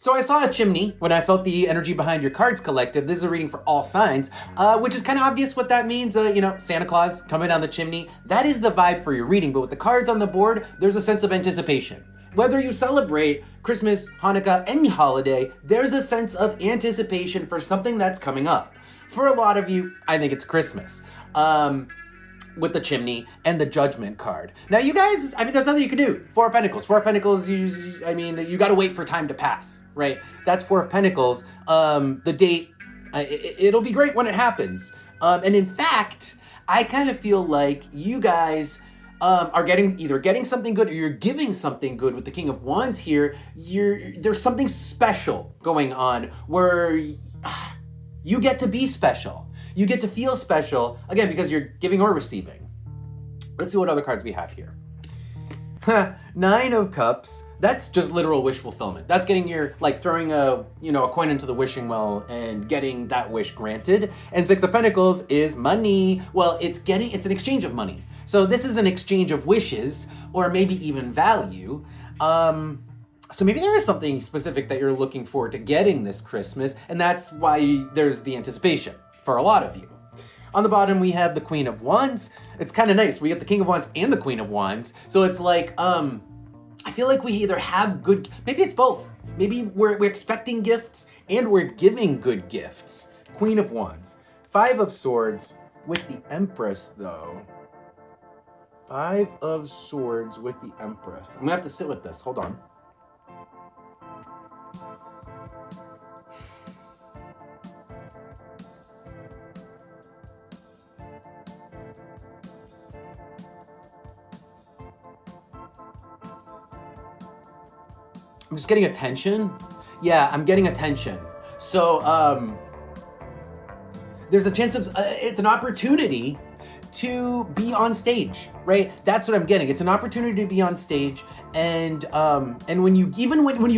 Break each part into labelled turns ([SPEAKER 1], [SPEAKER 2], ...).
[SPEAKER 1] So I saw a chimney when I felt the energy behind your cards collective. This is a reading for all signs, which is kind of obvious what that means. Santa Claus coming down the chimney. That is the vibe for your reading. But with the cards on the board, there's a sense of anticipation. Whether you celebrate Christmas, Hanukkah, any holiday, there's a sense of anticipation for something that's coming up. For a lot of you, I think it's Christmas. With the chimney and the Judgment card. Now you guys, there's nothing you can do. Four of Pentacles. Four of Pentacles, you gotta wait for time to pass, right? That's Four of Pentacles. The date, it'll be great when it happens. And in fact, I kind of feel like you guys are getting something good, or you're giving something good with the King of Wands here. There's something special going on where you get to be special. You get to feel special, again, because you're giving or receiving. Let's see what other cards we have here. Nine of Cups. That's just literal wish fulfillment. That's getting throwing a coin into the wishing well and getting that wish granted. And Six of Pentacles is money. Well, it's an exchange of money. So this is an exchange of wishes, or maybe even value. So maybe there is something specific that you're looking forward to getting this Christmas, and that's why there's the anticipation for a lot of you. On the bottom, we have the Queen of Wands. It's kind of nice. We get the King of Wands and the Queen of Wands. So it's like, I feel like we either have good, maybe it's both. Maybe we're expecting gifts and we're giving good gifts. Queen of Wands. Five of Swords with the Empress, though. Five of Swords with the Empress. I'm gonna have to sit with this. Hold on. I'm just getting attention. Yeah, I'm getting attention. So there's a chance of, it's an opportunity to be on stage, right? That's what I'm getting. It's an opportunity to be on stage, and when you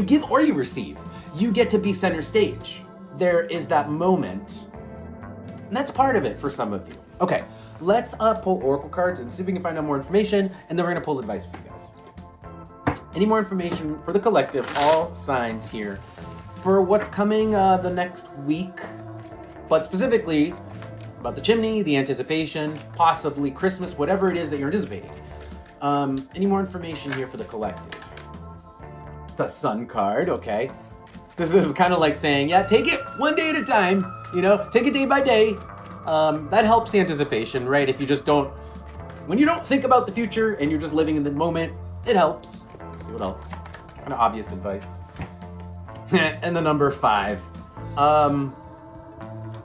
[SPEAKER 1] give or you receive, you get to be center stage. There is that moment, and that's part of it for some of you. Okay, let's pull oracle cards and see if we can find out more information, and then we're gonna pull advice for you guys. Any more information for the collective, all signs here, for what's coming the next week, but specifically about the chimney, the anticipation, possibly Christmas, whatever it is that you're anticipating. Any more information here for the collective? The Sun card, okay. This is kind of like saying, yeah, take it one day at a time, take it day by day. That helps anticipation, right? If you just when you don't think about the future and you're just living in the moment, it helps. Let's see what else. Kind of obvious advice. And the number 5.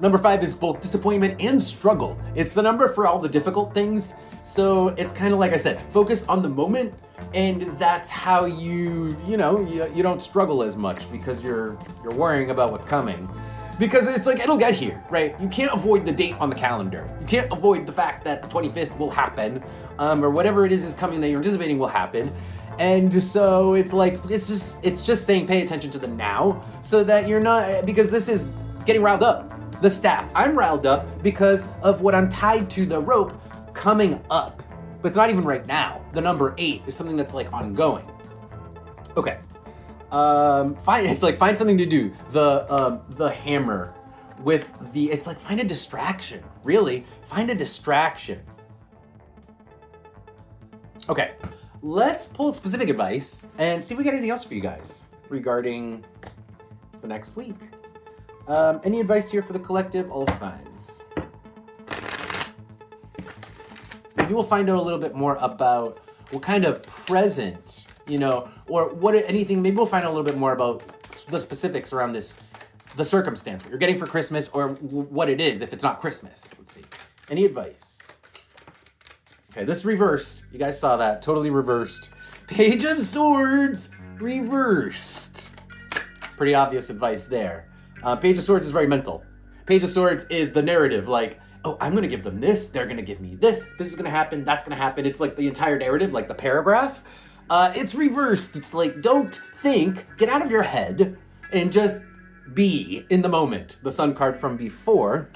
[SPEAKER 1] Number 5 is both disappointment and struggle. It's the number for all the difficult things. So it's kind of like I said, focus on the moment, and that's how you don't struggle as much because you're worrying about what's coming. Because it's like, it'll get here, right? You can't avoid the date on the calendar. You can't avoid the fact that the 25th will happen, or whatever it is coming that you're anticipating will happen. And so it's like, it's just saying pay attention to the now, so that you're not, because this is getting riled up. The staff, I'm riled up because of what I'm tied to the rope coming up. But it's not even right now. The number 8 is something that's like ongoing. Okay. Find something to do. The hammer with it's like find a distraction. Really, find a distraction. Okay, let's pull specific advice and see if we get anything else for you guys regarding the next week. Any advice here for the collective? All signs. Maybe we'll find out a little bit more about what kind of present, or anything. Maybe we'll find out a little bit more about the specifics around the circumstance that you're getting for Christmas, or what it is if it's not Christmas. Let's see. Any advice? Okay, this reversed. You guys saw that. Totally reversed. Page of Swords reversed. Pretty obvious advice there. Page of Swords is very mental. Page of Swords is the narrative, like, oh, I'm gonna give them this, they're gonna give me this is gonna happen, that's gonna happen. It's like the entire narrative, like the paragraph. It's reversed. It's like, don't think, get out of your head, and just be in the moment. The Sun card from before.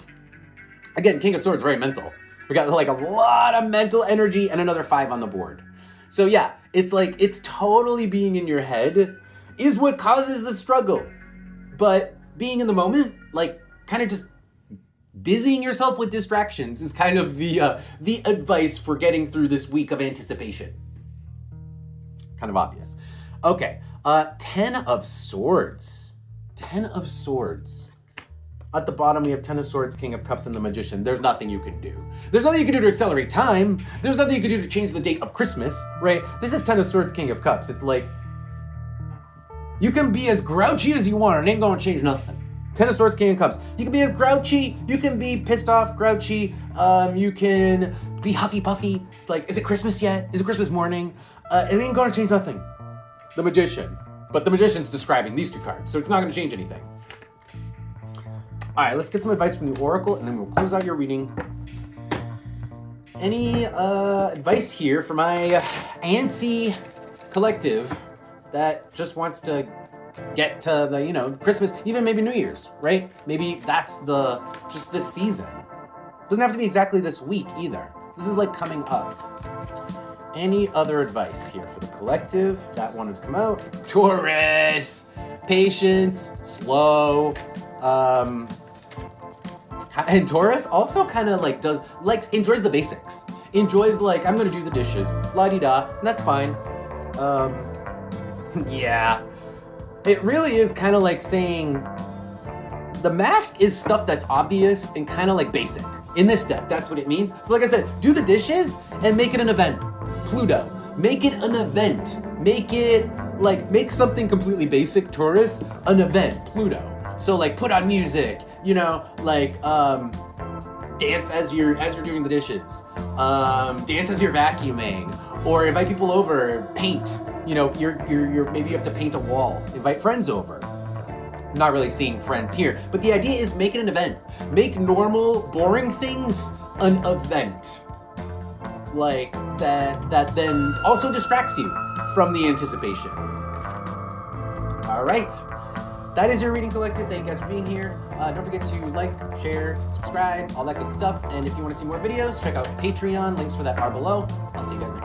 [SPEAKER 1] Again, King of Swords, very mental. We got like a lot of mental energy and another 5 on the board. So yeah, it's like, it's totally being in your head is what causes the struggle. But being in the moment, like kind of just busying yourself with distractions is kind of the advice for getting through this week of anticipation. Kind of obvious. Okay, 10 of Swords. 10 of Swords. At the bottom, we have 10 of Swords, King of Cups, and the Magician. There's nothing you can do. There's nothing you can do to accelerate time. There's nothing you can do to change the date of Christmas, right? This is 10 of Swords, King of Cups. It's like, you can be as grouchy as you want, and it ain't gonna change nothing. 10 of Swords, King of Cups. You can be as grouchy, you can be pissed off, grouchy, you can be huffy puffy, like, is it Christmas yet? Is it Christmas morning? It ain't gonna change nothing. The Magician. But the Magician's describing these two cards, so it's not gonna change anything. All right, let's get some advice from the Oracle, and then we'll close out your reading. Any advice here for my antsy collective that just wants to get to the, you know, Christmas, even maybe New Year's, right? Maybe that's just this season. Doesn't have to be exactly this week either. This is like coming up. Any other advice here for the collective that wanted to come out? Taurus, patience, slow, and Taurus also kind of like enjoys the basics. Enjoys like, I'm gonna do the dishes, la-di-da, and that's fine. Yeah. It really is kind of like saying the mask is stuff that's obvious and kind of like basic. In this deck, that's what it means. So like I said, do the dishes and make it an event. Pluto, make it an event. Make something completely basic, Taurus, an event, Pluto. So like put on music, you know, like dance as you're doing the dishes, dance as you're vacuuming, or invite people over, paint. You know, maybe you have to paint a wall, invite friends over. Not really seeing friends here, but the idea is make it an event. Make normal, boring things an event. Like that then also distracts you from the anticipation. All right. That is your reading, collective. Thank you guys for being here. Don't forget to like, share, subscribe, all that good stuff. And if you want to see more videos, check out Patreon. Links for that are below. I'll see you guys next time.